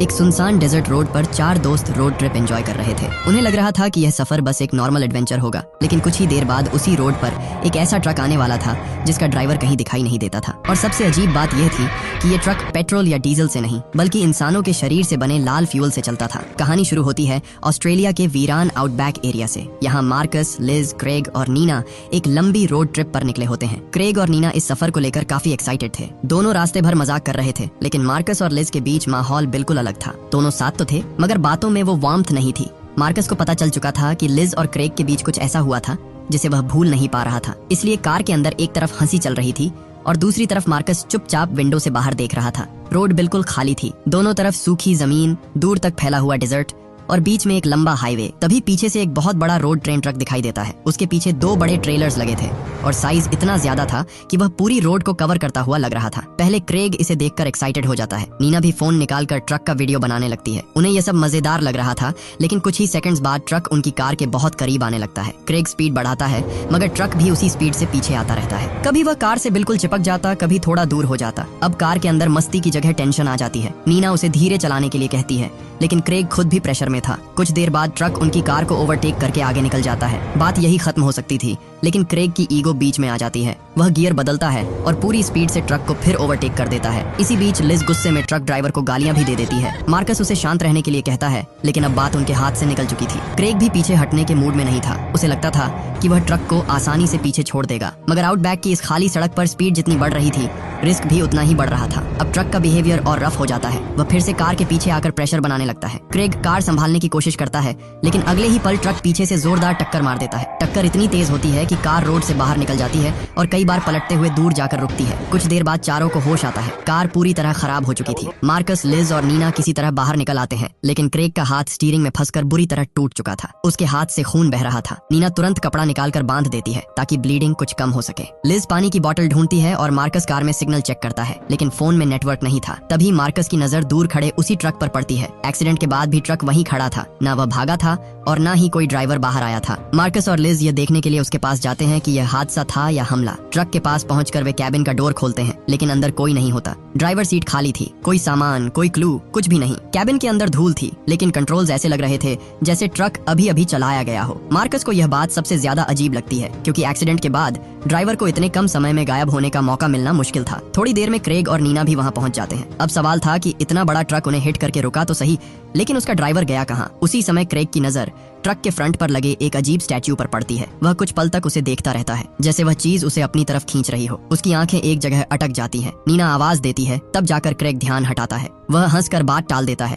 एक सुनसान desert road पर चार दोस्त रोड ट्रिप एंजॉय कर रहे थे। उन्हें लग रहा था कि यह सफर बस एक नॉर्मल एडवेंचर होगा, लेकिन कुछ ही देर बाद उसी रोड पर एक ऐसा ट्रक आने वाला था जिसका ड्राइवर कहीं दिखाई नहीं देता था। और सबसे अजीब बात यह थी कि यह ट्रक पेट्रोल या डीजल से नहीं बल्कि इंसानों के शरीर से बने लाल फ्यूल से चलता था। कहानी शुरू होती है ऑस्ट्रेलिया के वीरान आउटबैक एरिया से। यहाँ मार्कस, लिज, क्रेग और नीना एक लंबी रोड ट्रिप पर निकले होते हैं। क्रेग और नीना इस सफर को लेकर काफी एक्साइटेड थे। दोनों रास्ते भर मजाक कर रहे थे, लेकिन मार्कस और लिज के बीच माहौल बिल्कुल अलग था। दोनों साथ तो थे, मगर बातों में वो वार्मथ नहीं थी। मार्कस को पता चल चुका था कि लिज और क्रेग के बीच कुछ ऐसा हुआ था जिसे वह भूल नहीं पा रहा था। इसलिए कार के अंदर एक तरफ हंसी चल रही थी और दूसरी तरफ मार्कस चुपचाप विंडो से बाहर देख रहा था। रोड बिल्कुल खाली थी, दोनों तरफ सूखी जमीन, दूर तक फैला हुआ डेजर्ट और बीच में एक लंबा हाईवे। तभी पीछे से एक बहुत बड़ा रोड ट्रेन ट्रक दिखाई देता है। उसके पीछे दो बड़े ट्रेलर्स लगे थे और साइज इतना ज्यादा था कि वह पूरी रोड को कवर करता हुआ लग रहा था। पहले क्रेग इसे देखकर एक्साइटेड हो जाता है। नीना भी फोन निकालकर ट्रक का वीडियो बनाने लगती है। उन्हें यह सब मजेदार लग रहा था, लेकिन कुछ ही सेकंड्स बाद ट्रक उनकी कार के बहुत करीब आने लगता है। क्रेग स्पीड बढ़ाता है, मगर ट्रक भी उसी स्पीड से पीछे आता रहता है। कभी वह कार से बिल्कुल चिपक जाता, कभी थोड़ा दूर हो जाता। अब कार के अंदर मस्ती की जगह टेंशन आ जाती है। नीना उसे धीरे चलाने के लिए कहती है, लेकिन क्रेग खुद भी प्रेशर में था। कुछ देर बाद ट्रक उनकी कार को ओवरटेक करके आगे निकल जाता है। बात यही खत्म हो सकती थी, लेकिन क्रेग की ईगो बीच में आ जाती है। वह गियर बदलता है और पूरी स्पीड से ट्रक को फिर ओवरटेक कर देता है। इसी बीच लिज गुस्से में ट्रक ड्राइवर को गालियां भी दे देती है। मार्कस उसे शांत रहने के लिए कहता है, लेकिन अब बात उनके हाथ से निकल चुकी थी। क्रेग भी पीछे हटने के मूड में नहीं था। उसे लगता था कि वह ट्रक को आसानी से पीछे छोड़ देगा, मगर आउटबैक की इस खाली सड़क पर स्पीड जितनी बढ़ रही थी, रिस्क भी उतना ही बढ़ रहा था। अब ट्रक का बिहेवियर और रफ हो जाता है। वह फिर से कार के पीछे आकर प्रेशर बनाने लगता है। क्रेग कार संभालने की कोशिश करता है, लेकिन अगले ही पल ट्रक पीछे से जोरदार टक्कर मार देता है। टक्कर इतनी तेज होती है कि कार रोड से बाहर निकल जाती है और कई बार पलटते हुए दूर जाकर रुकती है। कुछ देर बाद चारों को होश आता है। कार पूरी तरह खराब हो चुकी थी। मार्कस, लिज और नीना किसी तरह बाहर निकल आते हैं, लेकिन क्रेग का हाथ स्टीयरिंग में फंसकर बुरी तरह टूट चुका था। उसके हाथ से खून बह रहा था। नीना तुरंत कपड़ा निकालकर बांध देती है ताकि ब्लीडिंग कुछ कम हो सके। लिज पानी की बोतल ढूंढती है और मार्कस कार में सिग्नल चेक करता है, लेकिन फोन में नेटवर्क नहीं था। तभी मार्कस की नजर दूर खड़े उसी ट्रक पर पड़ती है। एक्सीडेंट के बाद भी ट्रक वहीं खड़ा था। ना वह भागा था और ना ही कोई ड्राइवर बाहर आया था। मार्कस और लिज ये देखने के लिए उसके पास जाते हैं कि यह हादसा था या हमला। ट्रक के पास पहुंचकर वे कैबिन का डोर खोलते हैं, लेकिन अंदर कोई नहीं होता। ड्राइवर सीट खाली थी। कोई सामान, कोई क्लू, कुछ भी नहीं। कैबिन के अंदर धूल थी, लेकिन कंट्रोल्स ऐसे लग रहे थे जैसे ट्रक अभी अभी चलाया गया हो। मार्कस को यह बात सबसे ज्यादा अजीब लगती है, क्योंकि एक्सीडेंट के बाद ड्राइवर को इतने कम समय में गायब होने का मौका मिलना मुश्किल था। थोड़ी देर में क्रेग और नीना भी वहां पहुंच जाते हैं। अब सवाल था कि इतना बड़ा ट्रक उन्हें हिट करके रुका तो सही, लेकिन उसका ड्राइवर गया कहाँ? उसी समय क्रेग की नजर ट्रक के फ्रंट पर लगे एक अजीब स्टैच्यू पर पड़ती है। वह कुछ पल तक उसे देखता रहता है, जैसे वह चीज उसे अपनी तरफ खींच रही हो। उसकी आंखें एक जगह अटक जाती हैं। नीना आवाज देती है, तब जाकर क्रेग ध्यान हटाता है। वह हंसकर बात टाल देता है।